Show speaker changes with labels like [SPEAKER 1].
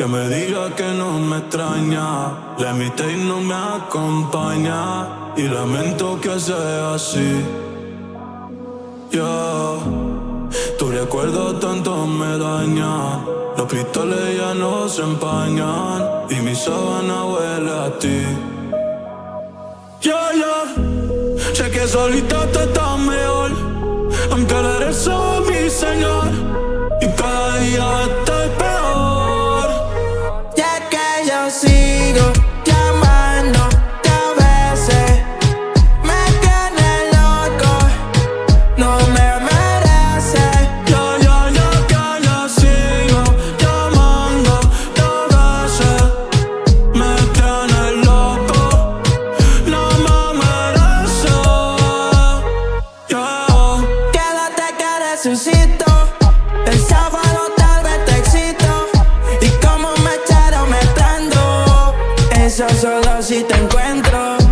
[SPEAKER 1] Que me diga que no me extraña. Le invité y no me acompaña. Y lamento que sea así. Tu recuerdo tanto me daña. Los cristales ya no se empañan. Y mi sábana huele a ti. Sé que solita tú estás mejor. Aunque le rezo a mi Señor. Y cada día estoy peor.
[SPEAKER 2] Ya que yo sigo llamándote a veces, me tiene loco, no me merece.
[SPEAKER 1] Que ya sigo llamando dos veces. Me tiene loco, no me merece.
[SPEAKER 2] Quédate que resucito, el sábado tal vez te excito. Y como mechero me prendo, eso solo si te encuentro.